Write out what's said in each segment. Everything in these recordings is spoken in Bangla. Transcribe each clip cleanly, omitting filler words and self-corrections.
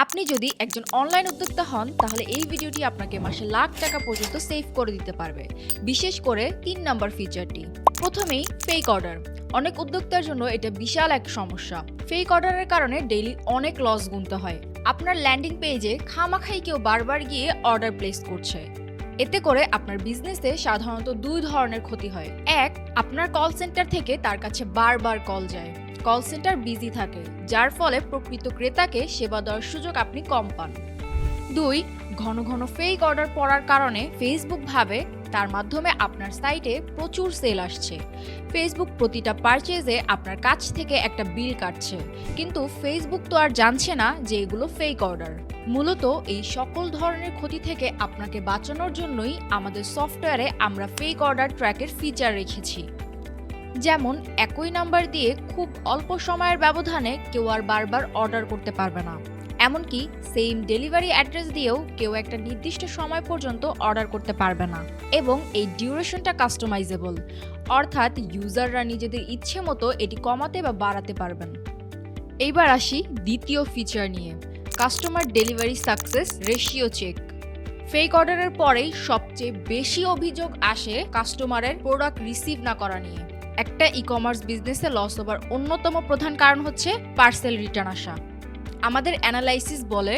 আপনি যদি একজন অনলাইন উদ্যোক্তা হন তাহলে এই ভিডিওটি আপনাকে মাসে লাখ টাকা পর্যন্ত সেভ করে দিতে পারবে, বিশেষ করে ৩ নম্বর ফিচারটি। প্রথমেই ফেক অর্ডার। অনেক উদ্যোক্তার জন্য এটা বিশাল এক সমস্যা। ফেক অর্ডারের কারণে ডেইলি অনেক লস গুনতে হয়। আপনার ল্যান্ডিং পেজে খামাখাই কেউ বারবার গিয়ে অর্ডার প্লেস করছে। এতে করে আপনার বিজনেসে সাধারণত দুই ধরনের ক্ষতি হয়। এক, আপনার কল সেন্টার থেকে তার কাছে বারবার কল যায়। কল সেন্টার বিজি থাকে, যার ফলে প্রকৃত ক্রেতাকে সেবা দেওয়ার সুযোগ আপনি কম পান। দুই, ঘন ঘন ফেক অর্ডার পড়ার কারণে ফেসবুক ভাবে তার মাধ্যমে আপনার সাইটে প্রচুর সেল আসছে। ফেসবুক প্রতিটা পারচেজে আপনার কাছ থেকে একটা বিল কাটছে, কিন্তু ফেসবুক তো আর জানছে না যে এগুলো ফেক অর্ডার। মূলত এই সকল ধরনের ক্ষতি থেকে আপনাকে বাঁচানোর জন্যই আমাদের সফটওয়্যারে আমরা ফেক অর্ডার ট্র্যাকের ফিচার রেখেছি। যেমন একই নাম্বার দিয়ে খুব অল্প সময়ের ব্যবধানে কেউ আর বারবার অর্ডার করতে পারবে না। এমনকি সেম ডেলিভারি অ্যাড্রেস দিয়েও কেউ একটা নির্দিষ্ট সময় পর্যন্ত অর্ডার করতে পারবে না। এবং এই ডিউরেশনটা কাস্টমাইজেবল, অর্থাৎ ইউজাররা নিজেদের ইচ্ছে মতো এটি কমাতে বা বাড়াতে পারবেন। এইবার আসি দ্বিতীয় ফিচার নিয়ে, customer delivery success ratio check. Fake অর্ডারের পরেই সবচেয়ে বেশি অভিযোগ আসে কাস্টমারের প্রোডাক্ট রিসিভ না করা নিয়ে। একটা ই কমার্স বিজনেসে লস হবার অন্যতম প্রধান কারণ হচ্ছে পার্সেল রিটার্ন আসা। আমাদের অ্যানালাইসিস বলে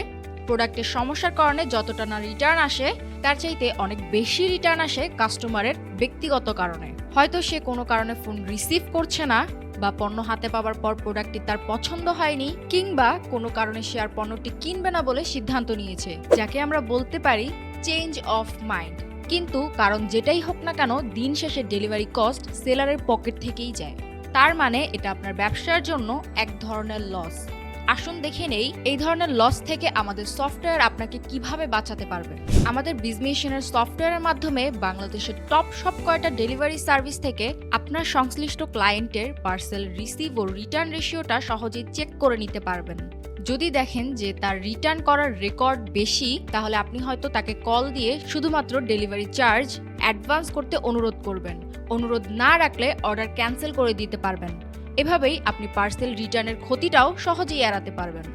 প্রোডাক্টের সমস্যার কারণে যতটা না রিটার্ন আসে তার চাইতে অনেক বেশি রিটার্ন আসে কাস্টমারের ব্যক্তিগত কারণে। হয়তো সে কোনো কারণে ফোন রিসিভ করছে না, বা পণ্য হাতে পাওয়ার পর প্রোডাক্টটি তার পছন্দ হয়নি, কিংবা কোনো কারণে সে আর পণ্যটি কিনবে না বলে সিদ্ধান্ত নিয়েছে, যাকে আমরা বলতে পারি চেঞ্জ অফ মাইন্ড। কিন্তু কারণ যেটাই হোক না কেন, দিন শেষে ডেলিভারি কস্ট সেলারের পকেট থেকেই যায়। তার মানে এটা আপনার ব্যবসার জন্য এক ধরনের লস। আসুন দেখে নেই এই ধরনের লস থেকে আমাদের সফটওয়্যার আপনাকে কিভাবে বাঁচাতে পারবে। আমাদের বিজমিশনের সফটওয়্যারের মাধ্যমে বাংলাদেশের টপ সব কয়টা ডেলিভারি সার্ভিস থেকে আপনার সংশ্লিষ্ট ক্লায়েন্টের পার্সেল রিসিভ ও রিটার্ন রেশিওটা সহজেই চেক করে নিতে পারবেন। যদি দেখেন যে তার রিটার্ন করার রেকর্ড বেশি, তাহলে আপনি হয়তো তাকে কল দিয়ে শুধুমাত্র ডেলিভারি চার্জ অ্যাডভান্স করতে অনুরোধ করবেন। অনুরোধ না রাখলে অর্ডার ক্যান্সেল করে দিতে পারবেন। এভাবেই আপনি পার্সেল রিটার্নের ক্ষতিটাও সহজেই এড়াতে পারবেন।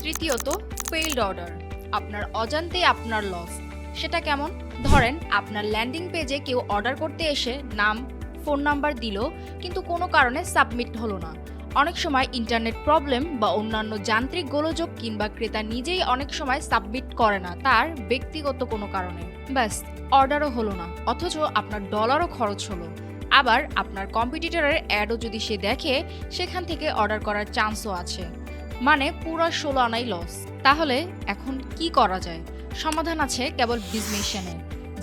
তৃতীয়ত, ফেইলড অর্ডার। আপনার অজান্তে আপনার লস। সেটা কেমন? ধরেন আপনার ল্যান্ডিং পেজে কেউ অর্ডার করতে এসে নাম, ফোন নাম্বার দিল, কিন্তু কোনো কারণে সাবমিট হলো না। অনেক সময় ইন্টারনেট প্রবলেম বা অন্যান্য যান্ত্রিক গোলযোগ, কিংবা ক্রেতা নিজেই অনেক সময় সাবমিট করে না তার ব্যক্তিগত কোনো কারণে। ব্যাস, অর্ডারও হলো না, অথচ আপনার ডলারও খরচ হলো। আবার আপনার কম্পিটিটরের অ্যাডও যদি সে দেখে, সেখান থেকে অর্ডার করার চান্সও আছে। মানে পুরো 16 আনাই লস। তাহলে এখন কি করা যায়? সমাধান আছে কেবল বিজমিশনে,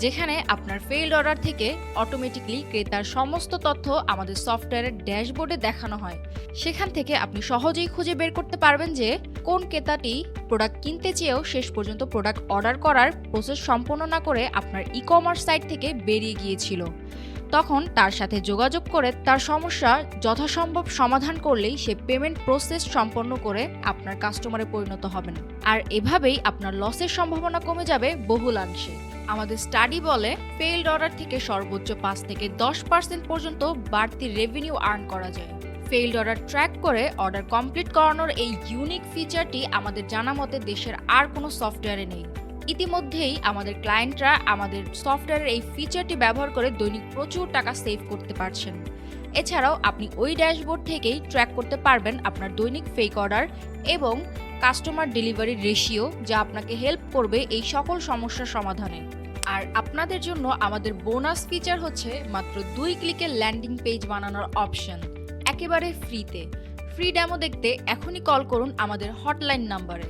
যেখানে আপনার ফেইল্ড অর্ডার থেকে অটোমেটিকলি ক্রেতার সমস্ত তথ্য আমাদের সফটওয়্যারের ড্যাশবোর্ডে দেখানো হয়। সেখান থেকে আপনি সহজেই খুঁজে বের করতে পারবেন যে কোন ক্রেতাটি প্রোডাক্ট কিনতে চেয়েও শেষ পর্যন্ত প্রোডাক্ট অর্ডার করার প্রসেস সম্পন্ন না করে আপনার ই কমার্স সাইট থেকে বেরিয়ে গিয়েছিল। তখন তার সাথে যোগাযোগ করে তার সমস্যা যথাসম্ভব সমাধান করলেই সে পেমেন্ট প্রসেস সম্পন্ন করে আপনার কাস্টমারে পরিণত হবেন। আর এভাবেই আপনার লসের সম্ভাবনা কমে যাবে বহুলাংশে। আমাদের স্টাডি বলে ফেইলড অর্ডার থেকে সর্বোচ্চ 5 থেকে 10% পর্যন্ত বাড়তি রেভিনিউ আর্ন করা যায়। ফেইলড অর্ডার ট্র্যাক করে অর্ডার কমপ্লিট করানোর এই ইউনিক ফিচারটি আমাদের জানা মতে দেশের আর কোনো সফটওয়্যারে নেই। ইতিমধ্যেই আমাদের ক্লায়েন্টরা আমাদের সফটওয়্যারের এই ফিচারটি ব্যবহার করে দৈনিক প্রচুর টাকা সেভ করতে পারছেন। এছাড়াও আপনি ওই ড্যাশবোর্ড থেকেই ট্র্যাক করতে পারবেন আপনার দৈনিক ফেক অর্ডার এবং কাস্টমার ডেলিভারি রেশিও, যা আপনাকে হেল্প করবে এই সকল সমস্যার সমাধানে। আর আপনাদের জন্য আমাদের বোনাস ফিচার হচ্ছে মাত্র 2 ক্লিকের ল্যান্ডিং পেজ বানানোর অপশন, একেবারে ফ্রিতে। ফ্রি ডেমো দেখতে এখনই কল করুন আমাদের হটলাইন নাম্বারে।